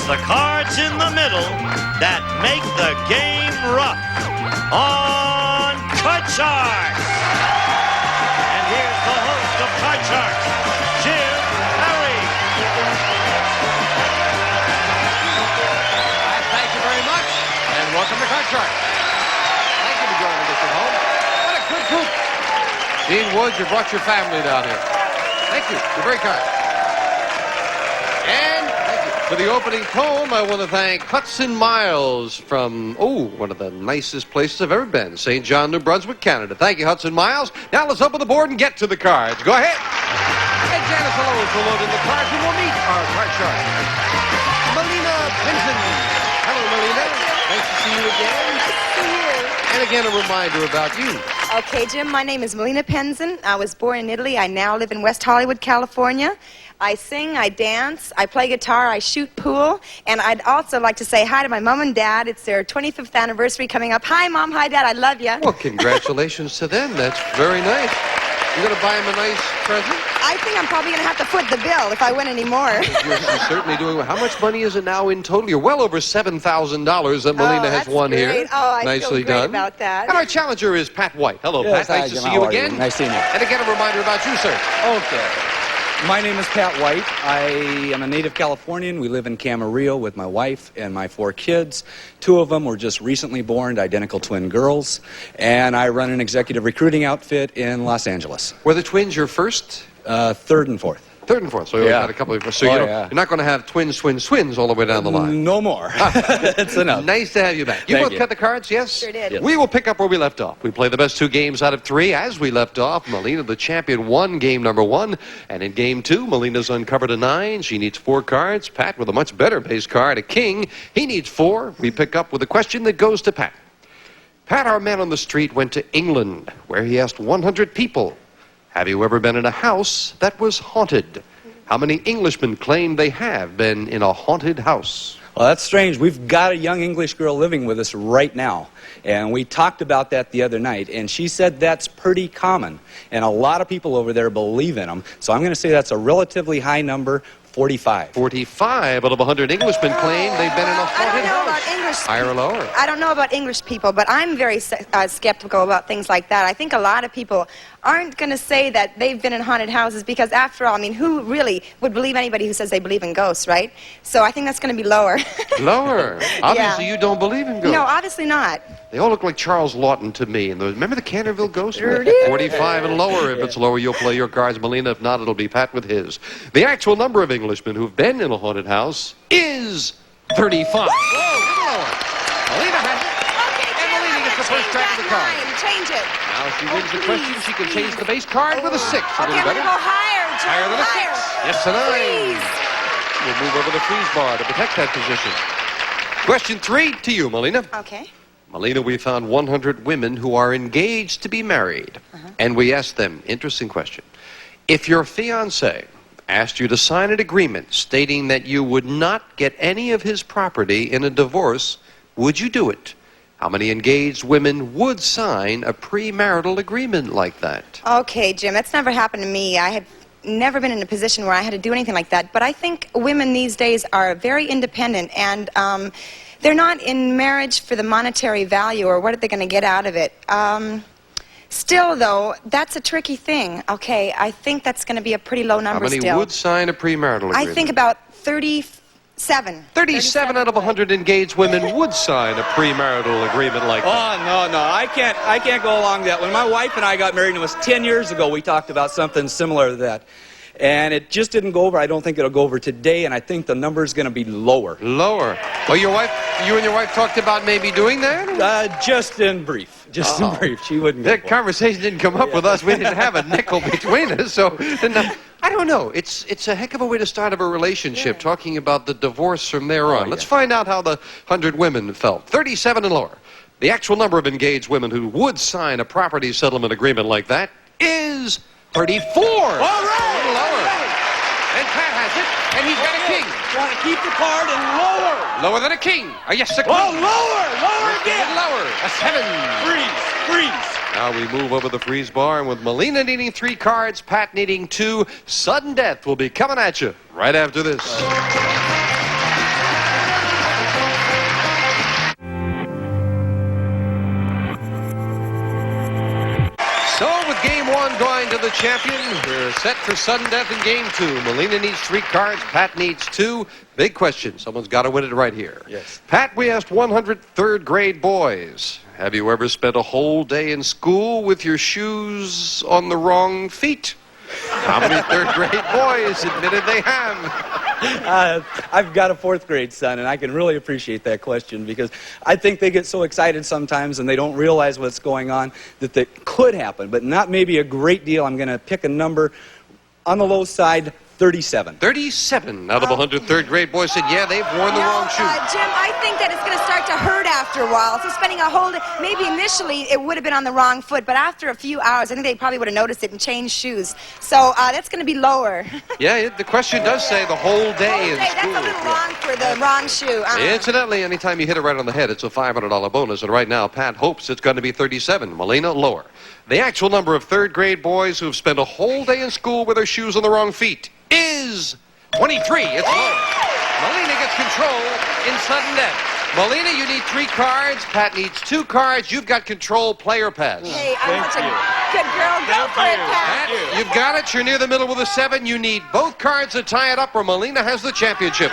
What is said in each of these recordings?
the cards in the middle that make the game rough on Card Sharks. And here's the host of Card Sharks, Jim Perry. Thank you very much, and welcome to Card Sharks. Thank you for joining us at home. What a good group. Dean Woods, you brought your family down here. Thank you. You're very kind. And thank you. For the opening poem, I want to thank Hudson Miles from, one of the nicest places I've ever been, St. John, New Brunswick, Canada. Thank you, Hudson Miles. Now let's open the board and get to the cards. Go ahead. And Janice Lois will load in the cards, and we'll meet our card shark, Milena Pinson. Hello, Milena. Nice to see you again. Nice to see you. And again, a reminder about you. Okay, Jim, my name is Milena Pinson. I was born in Italy. I now live in West Hollywood, California. I sing, I dance, I play guitar, I shoot pool, and I'd also like to say hi to my mom and dad. It's their 25th anniversary coming up. Hi, Mom. Hi, Dad. I love you. Well, congratulations to them. That's very nice. You're going to buy them a nice present? I think I'm probably going to have to foot the bill if I win any more. You're certainly doing well. How much money is it now in total? You're well over $7,000 that Milena has won great. here. Oh, I Nicely feel great done. about that. And our challenger is Pat White. Hello, Yes, Pat. hi, Nice to Jim. see How you are you? again. Nice seeing you. And again, a reminder about you, sir. Okay. My name is Pat White. I am a native Californian. We live in Camarillo with my wife and my 4 kids. 2 of them were just recently born, identical twin girls. And I run an executive recruiting outfit in Los Angeles. Were the twins your first? 3rd and 4th. 3rd and 4th. So you Yeah. had a couple of... So you're not going to have twins all the way down the line. No more. That's enough. Nice to have you back. You Thank both you. cut the cards, yes? Sure did. Yes. We will pick up where we left off. We play the best 2 games out of 3. As we left off, Milena, the champion, won game number 1. And in game 2, Milena's uncovered a 9. She needs 4 cards. Pat with a much better base card, a king. He needs 4. We pick up with a question that goes to Pat. Pat, our man on the street, went to England, where he asked 100 people, have you ever been in a house that was haunted? How many Englishmen claim they have been in a haunted house? Well, that's strange. We've got a young English girl living with us right now. And we talked about that the other night. And she said that's pretty common. And a lot of people over there believe in them. So I'm going to say that's a relatively high number, 45. 45 out of 100 Englishmen claim they've been in a haunted house. Higher or lower? I don't know about English people, but I'm very skeptical about things like that. I think a lot of people aren't going to say that they've been in haunted houses because, after all, I mean, who really would believe anybody who says they believe in ghosts, right? So I think that's going to be lower. Lower? Obviously, Yeah. you don't believe in ghosts. No, obviously not. They all look like Charles Lawton to me. And remember the Canterville ghost? Sure do. 45 and lower. If it's lower, you'll play your cards, Milena. If not, it'll be Pat with his. The actual number of Englishmen who've been in a haunted house is 35. Whoa, Milena has it. Okay, And Jim, Milena I'm gets the gonna first change crack that of the card. line. Change it. Now, if she wins the please, question, she can change the base card with a 6. A Okay, little I'm better. going to go higher, Jim. Higher than a 6. Yes, a 9. Please. We'll move over the freeze bar to protect that position. Question 3 to you, Milena. Okay. Milena, we found 100 women who are engaged to be married. And we asked them, interesting question, if your fiancé asked you to sign an agreement stating that you would not get any of his property in a divorce, would you do it? How many engaged women would sign a premarital agreement like that? Okay, Jim, that's never happened to me. I have never been in a position where I had to do anything like that. But I think women these days are very independent, and they're not in marriage for the monetary value or what are they going to get out of it. Still, though, that's a tricky thing. Okay, I think that's going to be a pretty low number. How many still. would sign a premarital agreement? I think about 37. 37 out of 100 engaged women would sign a premarital agreement like that. Oh, no. I can't go along that. When my wife and I got married, and it was 10 years ago, we talked about something similar to that. And it just didn't go over. I don't think it'll go over today, and I think the number's going to be lower. Lower. Well, you and your wife talked about maybe doing that? Just in brief. Just in brief. She wouldn't go That for it. conversation didn't come up with us. We didn't have a nickel between us. So I don't know. It's a heck of a way to start up a relationship, talking about the divorce from there on. Let's find out how the 100 women felt. 37 and lower. The actual number of engaged women who would sign a property settlement agreement like that is 34. All right. A little lower. And Pat has it, and he's got a king. Want to keep the card and lower. Lower than a king. Yes, a queen. Oh, lower again. Lower. A 7. Freeze. Now we move over the freeze bar, and with Milena needing 3 cards, Pat needing 2, sudden death will be coming at you right after this. round going to the champion. We're set for sudden death in game 2. Milena needs 3 cards. Pat needs 2. Big question. Someone's got to win it right here. Yes. Pat, we asked 100 third grade boys, have you ever spent a whole day in school with your shoes on the wrong feet? How many third grade boys admitted they have? I've got a 4th grade son, and I can really appreciate that question because I think they get so excited sometimes and they don't realize what's going on that could happen, but not maybe a great deal. I'm going to pick a number on the low side, 37. 37 out of 100 third grade boys said, yeah, they've worn the wrong shoe. Jim, I think that it's going to start to hurt after a while. So spending a whole day, maybe initially it would have been on the wrong foot, but after a few hours, I think they probably would have noticed it and changed shoes. So that's going to be lower. Yeah, the question does say the whole day in That's school. a little long for the wrong shoe. Incidentally, anytime you hit it right on the head, it's a $500 bonus. And right now, Pat hopes it's going to be 37. Milena, lower. The actual number of third grade boys who have spent a whole day in school with their shoes on the wrong feet is 23. It's lower. Milena gets control in sudden death. Milena, you need 3 cards. Pat needs 2 cards. You've got control, player pass. Hey, I'm such a good girl. Go for it, Pat. Pat, you've got it. You're near the middle with a 7. You need both cards to tie it up, or Milena has the championship.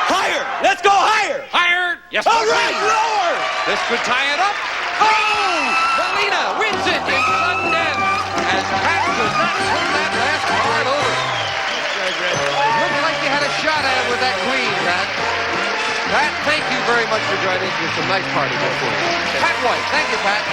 Higher! Let's go higher! Higher. Yes, All right, lower! This could tie it up. Oh! Milena wins it in sudden death as Pat does not turn that last card over. Looked like you had a shot at it with that queen, Pat. Pat, thank you very much for joining us. It's a nice party before you. Pat White, thank you, Pat.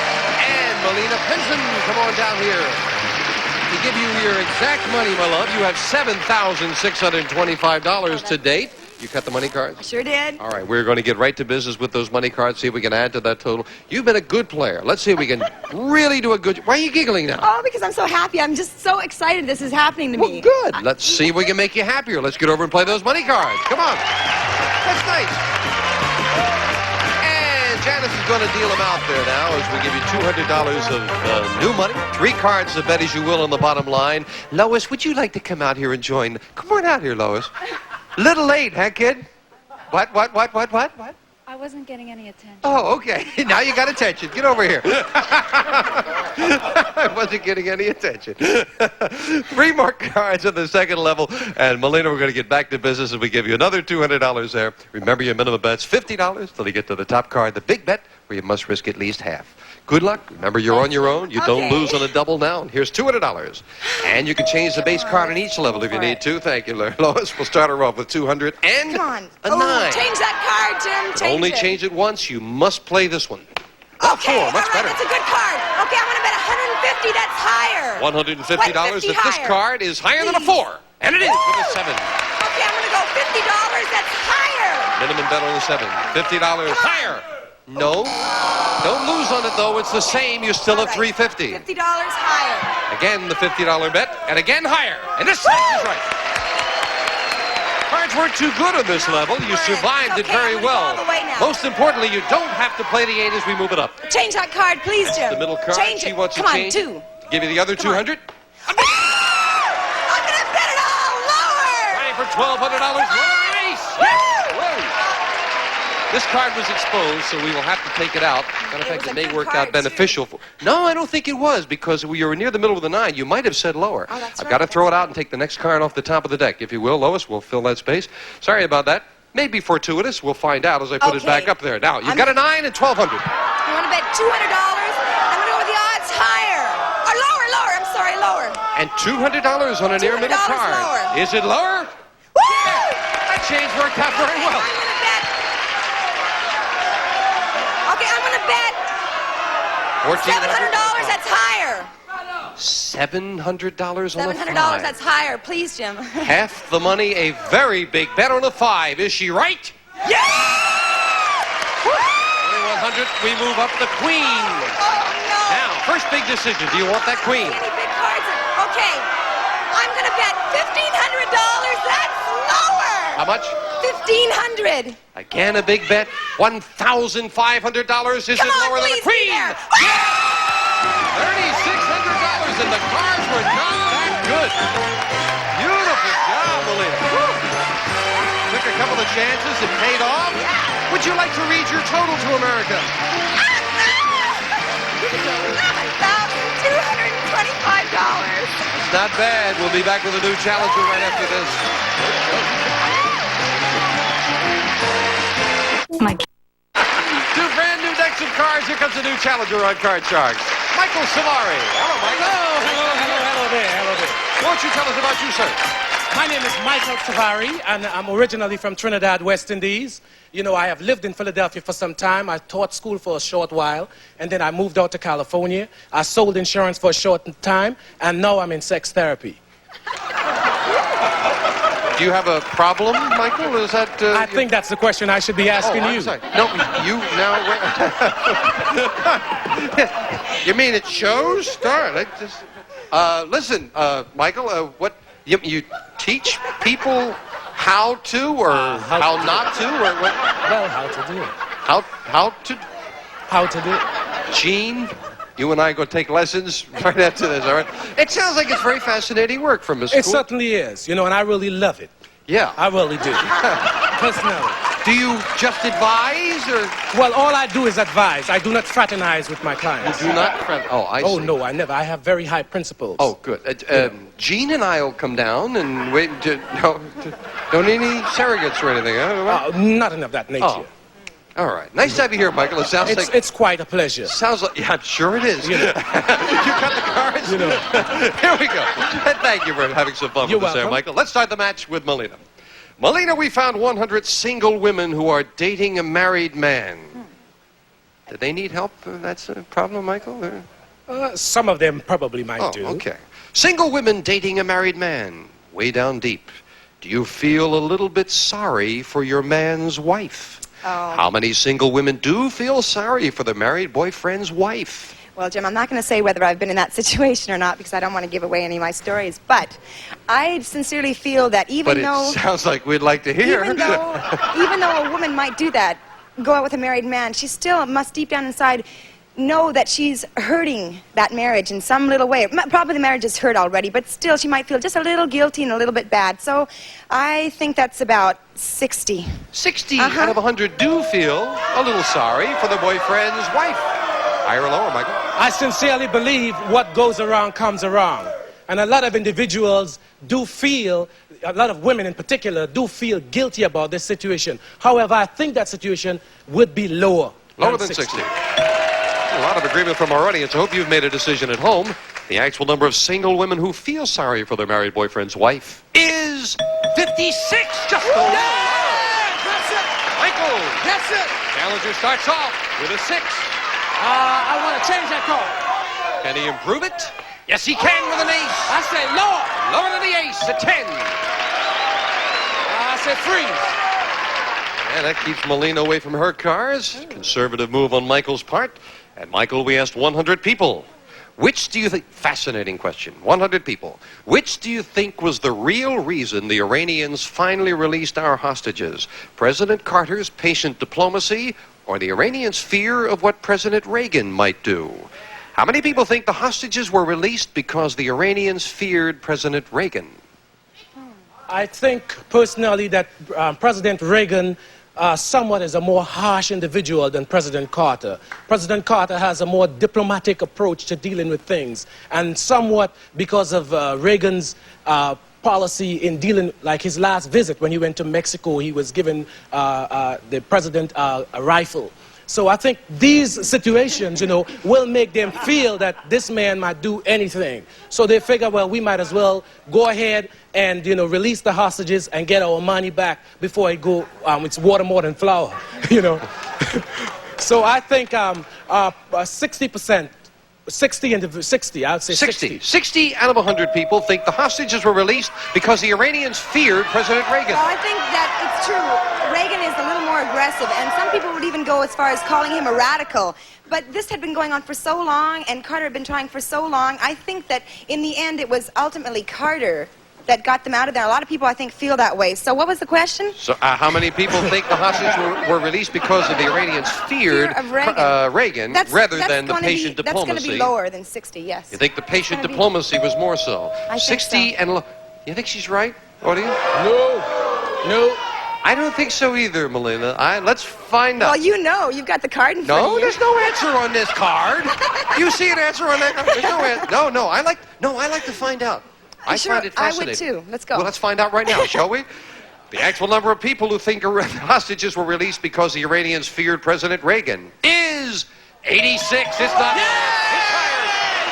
And Milena Pinson, come on down here. To give you your exact money, my love, you have $7,625 to date. You cut the money cards? I sure did. All right, we're going to get right to business with those money cards, see if we can add to that total. You've been a good player. Let's see if we can really do a good... Why are you giggling now? Oh, because I'm so happy. I'm just so excited this is happening to Well, me. good. Let's see if we can make you happier. Let's get over and play those money cards. Come on. That's nice. And Janice is going to deal them out there now as we give you $200 of new money. 3 cards to bet as you will on the bottom line. Lois, would you like to come out here and join? Come on out here, Lois. Little late, huh, kid? What? I wasn't getting any attention. Oh, okay. Now you got attention. Get over here. I wasn't getting any attention. 3 more cards at the second level. And Milena, we're going to get back to business as we give you another $200 there. Remember, your minimum bet's $50 till you get to the top card, the big bet, where you must risk at least half. Good luck. Remember, you're on your own. You don't lose on a double now. Here's $200. And you can change the base card on each level if you need to. Thank you, Lois. We'll start her off with 200 and Come on. a 9. Change that card, Jim. Change Only it. change it once. You must play this one. Okay, 4, much all right, better. that's a good card. Okay, I'm going to bet $150. That's higher. $150 $150 if this card is higher than a 4. And it is with a 7. Okay, I'm going to go $50. That's higher. Minimum bet on the 7. $50 higher. No. Don't lose on it, though. It's the same. You're still at $350. $50 higher. Again, the $50 bet. And again, higher. And this time is right. Cards weren't too good on this level. You survived it very well. Most importantly, you don't have to play the 8 as we move it up. Change that card, please, Jim. The middle card. Change She it. wants to Come on, change. 2. Give you the other 200. I'm going to bet it all lower. Trying for $1,200. Nice. Yes. Whoa. This card was exposed, so we will have to take it out. Matter of fact, it may work out beneficial. No, I don't think it was, because we were near the middle of the 9. You might have said lower. Oh, that's I've got to right. throw it out and take the next card off the top of the deck. If you will, Lois, we'll fill that space. Sorry about that. Maybe fortuitous. We'll find out as I put it back up there. Now, you've got a 9 and $1,200. I want to bet $200. I'm going to go with the odds higher. Or lower. I'm sorry, lower. And $200 on a near middle $200 card. lower. Is it lower? Woo! That change worked out very well. I'm going to bet. Okay, I'm going to bet $700. That's higher. $700 on a 5. $700. That's higher. Please, Jim. Half the money, a very big bet on a 5. Is she right? Yeah! 100, we move up the queen. Oh, no. Now, first big decision. Do you want that queen? Any big cards? Okay. I'm going to bet $1,500. That's lower. How much? $1,500. Again, a big bet. $1,500. Is it Come on, lower than a please, queen? be there. $3,600, and the cards were not that good. Beautiful job, Milena. Took a couple of chances. It paid off. Would you like to read your total to America? It's not bad. We'll be back with a new challenger right after this. Two brand new decks of cards. Here comes a new challenger on Card Sharks. Michael Savari. Hello, Michael. Hello there. Why don't you tell us about you, sir? My name is Michael Savari, and I'm originally from Trinidad, West Indies. You know, I have lived in Philadelphia for some time. I taught school for a short while, and then I moved out to California. I sold insurance for a short time, and now I'm in sex therapy. Do you have a problem, Michael? Is that? I think that's the question I should be asking I'm you. sorry. No, you now. You mean it shows? Darn it. Listen, Michael. What you teach people how to, or how not to, or what? Well, how to do it. How to do it. Gene, you and I go take lessons right after this, all right? It sounds like it's very fascinating work from Miss It School. certainly is, you know, and I really love it. Yeah. I really do. Personally. Do you just advise, or? Well, all I do is advise. I do not fraternize with my clients. You do not? Oh, I see. Oh, no, I never. I have very high principles. Oh, good. Gene and I will come down and wait. Don't need any surrogates or anything, huh? Nothing of that nature. Oh. All right. Nice to have you here, Michael. It sounds like... It's quite a pleasure. Sounds like... Yeah, I'm sure it is. You know. You got the cards? You know. Here we go. Thank you for having some fun You're with us there, welcome. Michael. Let's start the match with Milena. Milena, we found 100 single women who are dating a married man. Do they need help? That's a problem, Michael? Some of them probably might do. Okay. Single women dating a married man. Way down deep. Do you feel a little bit sorry for your man's wife? Oh. How many single women do feel sorry for their married boyfriend's wife? Well, Jim, I'm not going to say whether I've been in that situation or not because I don't want to give away any of my stories. But I sincerely feel that But it sounds like we'd like to hear. even though a woman might do that, go out with a married man, she still must deep down inside know that she's hurting that marriage in some little way. Probably the marriage is hurt already, but still she might feel just a little guilty and a little bit bad. So I think that's about 60. 60 out of 100 do feel a little sorry for the boyfriend's wife. Higher or lower, Michael? I sincerely believe what goes around comes around. And a lot of individuals do feel, a lot of women in particular, do feel guilty about this situation. However, I think that situation would be lower. Lower than 60. A lot of agreement from our audience. I hope you've made a decision at home. The actual number of single women who feel sorry for their married boyfriend's wife is 56. Just a little. That's it. Michael. That's it. Challenger starts off with a 6. I want to change that call. Can he improve it? Yes, he can with an ace. I say lower. Lower than the ace, a 10. I say freeze. And that keeps Milena away from her cards. Conservative move on Michael's part. And Michael, we asked 100 people. Which do you think, fascinating question, 100 people. Which do you think was the real reason the Iranians finally released our hostages? President Carter's patient diplomacy or the Iranians' fear of what President Reagan might do? How many people think the hostages were released because the Iranians feared President Reagan? I think personally that President Reagan somewhat is a more harsh individual than President Carter. President Carter has a more diplomatic approach to dealing with things, and somewhat because of Reagan's policy in dealing, like his last visit when he went to Mexico, he was given the president a rifle. So I think these situations, you know, will make them feel that this man might do anything. So they figure, well, we might as well go ahead and, you know, release the hostages and get our money back before it go, it's water more than flour, you know. So I think 60%, 60, I would say 60. 60 out of 100 people think the hostages were released because the Iranians feared President Reagan. Well, I think that it's true. Reagan is a little more aggressive, and some people would even go as far as calling him a radical. But this had been going on for so long, and Carter had been trying for so long. I think that in the end, it was ultimately Carter that got them out of there. A lot of people, I think, feel that way. So what was the question? So how many people think the hostages were released because of the Iranians feared Reagan rather than the patient diplomacy? That's going to be lower than 60, yes. You think the patient diplomacy was more so? I think 60 so. and you think she's right, audience? No. I don't think so either, Milena. Let's find out. Well, you know, you've got the card in front of No, you. there's no answer on this card. You see an answer on that card? There's no answer. No, I like to find out. I Sure, find it I fascinating. would too. Let's go. Well, let's find out right now, shall we? The actual number of people who think hostages were released because the Iranians feared President Reagan is 86. It's not. It's higher.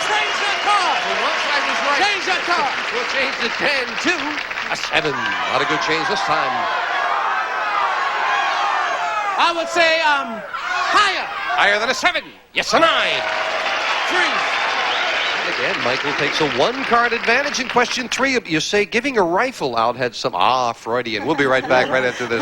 Change that card! Well, one side was right. Change that card! We'll change the 10 to a 7. Not a good change this time. I would say, higher. Higher than a 7. Yes, a 9. 3. Again, Michael takes a 1-card advantage in question 3. You say giving a rifle out had some... Freudian. We'll be right back right after this.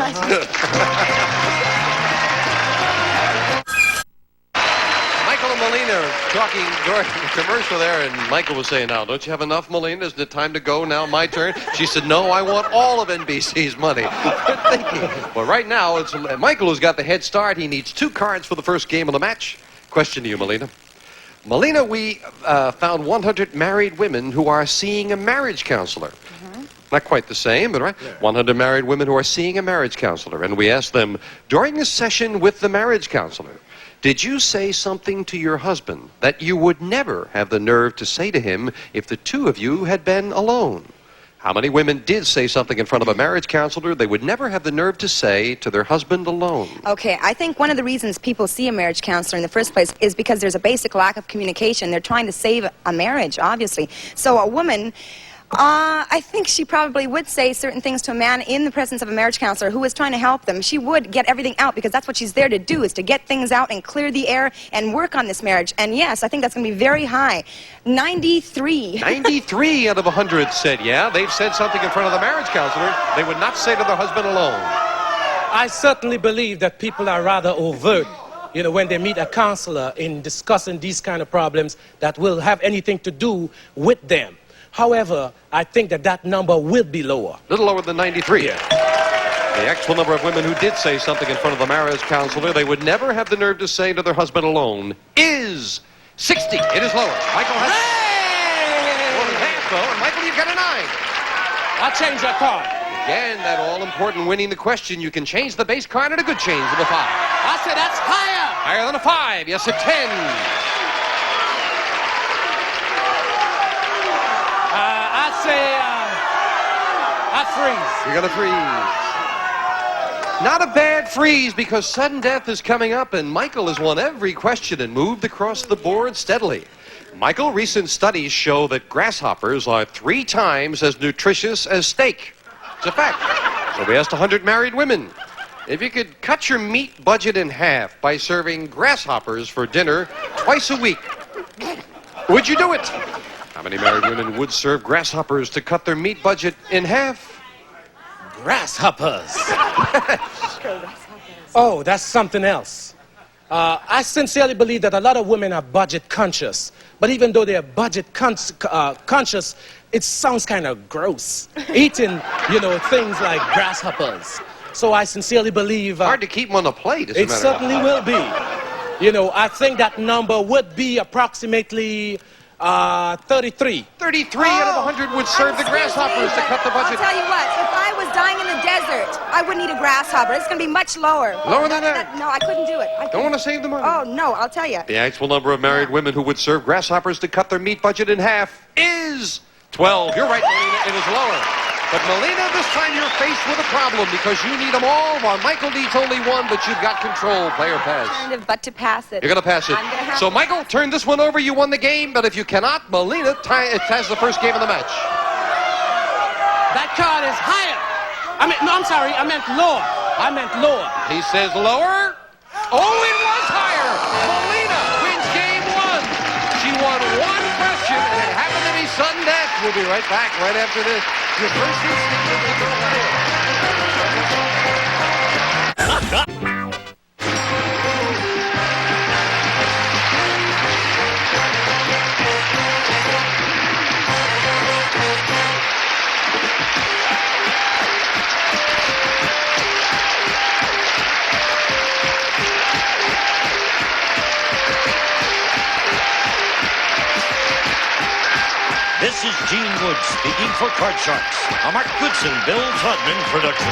Michael and Milena talking during the commercial there, and Michael was saying, now, don't you have enough, Milena? Isn't it time to go now? My turn? She said, no, I want all of NBC's money. Good thinking. Well, right now, it's Michael who's got the head start. He needs 2 cards for the first game of the match. Question to you, Milena. Milena, we found 100 married women who are seeing a marriage counselor. Not quite the same, but right? Yeah. 100 married women who are seeing a marriage counselor. And we asked them, during a session with the marriage counselor, did you say something to your husband that you would never have the nerve to say to him if the 2 of you had been alone? How many women did say something in front of a marriage counselor they would never have the nerve to say to their husband alone? Okay, I think one of the reasons people see a marriage counselor in the first place is because there's a basic lack of communication. They're trying to save a marriage, obviously. So a woman... I think she probably would say certain things to a man in the presence of a marriage counselor who is trying to help them. She would get everything out because that's what she's there to do, is to get things out and clear the air and work on this marriage. And yes, I think that's going to be very high. 93. 93 out of 100 said, yeah, they've said something in front of the marriage counselor they would not say to their husband alone. I certainly believe that people are rather overt, you know, when they meet a counselor in discussing these kind of problems that will have anything to do with them. However, I think that number will be lower. A little lower than 93. Yeah. The actual number of women who did say something in front of the marriage counselor they would never have the nerve to say to their husband alone is 60. It is lower. Michael has more than half, though. And Michael, you've got a 9. I'll change that card. Again, that all-important winning the question. You can change the base card and a good change with a 5. I said that's higher. Higher than a 5. Yes, a 10. I freeze. You're going to freeze. Not a bad freeze because sudden death is coming up, and Michael has won every question and moved across the board steadily. Michael, recent studies show that grasshoppers are 3 times as nutritious as steak. It's a fact. So we asked 100 married women, if you could cut your meat budget in half by serving grasshoppers for dinner twice a week, would you do it? How many married women would serve grasshoppers to cut their meat budget in half? Grasshoppers. Oh, that's something else. I sincerely believe that a lot of women are budget conscious. But even though they're budget conscious, it sounds kind of gross. Eating, you know, things like grasshoppers. So I sincerely believe... hard to keep them on the plate, it certainly will be. You know, I think that number would be approximately... 33. 33 out of 100 would serve the grasshoppers to cut the budget. I'll tell you what, if I was dying in the desert, I wouldn't eat a grasshopper. It's going to be much lower. Lower than that? No, I couldn't do it. Don't want to save the money. Oh, no, I'll tell you. The actual number of married women who would serve grasshoppers to cut their meat budget in half is 12. You're right, Milena, it is lower. But Milena, this time you're faced with a problem because you need them all while Michael needs only 1, but you've got control. Player pass. Alternative but to pass it. You're going to pass it. I'm gonna have So, to. Michael, turn this one over. You won the game, but if you cannot, Milena has the first game of the match. That card is higher. I'm sorry, I meant lower. He says lower. Oh, it was higher. Milena wins game 1. She won 1 question, and it happened to be sudden death. We'll be right back right after this. Your first instinct will be go This is Gene Wood speaking for Card Sharks, a Mark Goodson, Bill Todman production.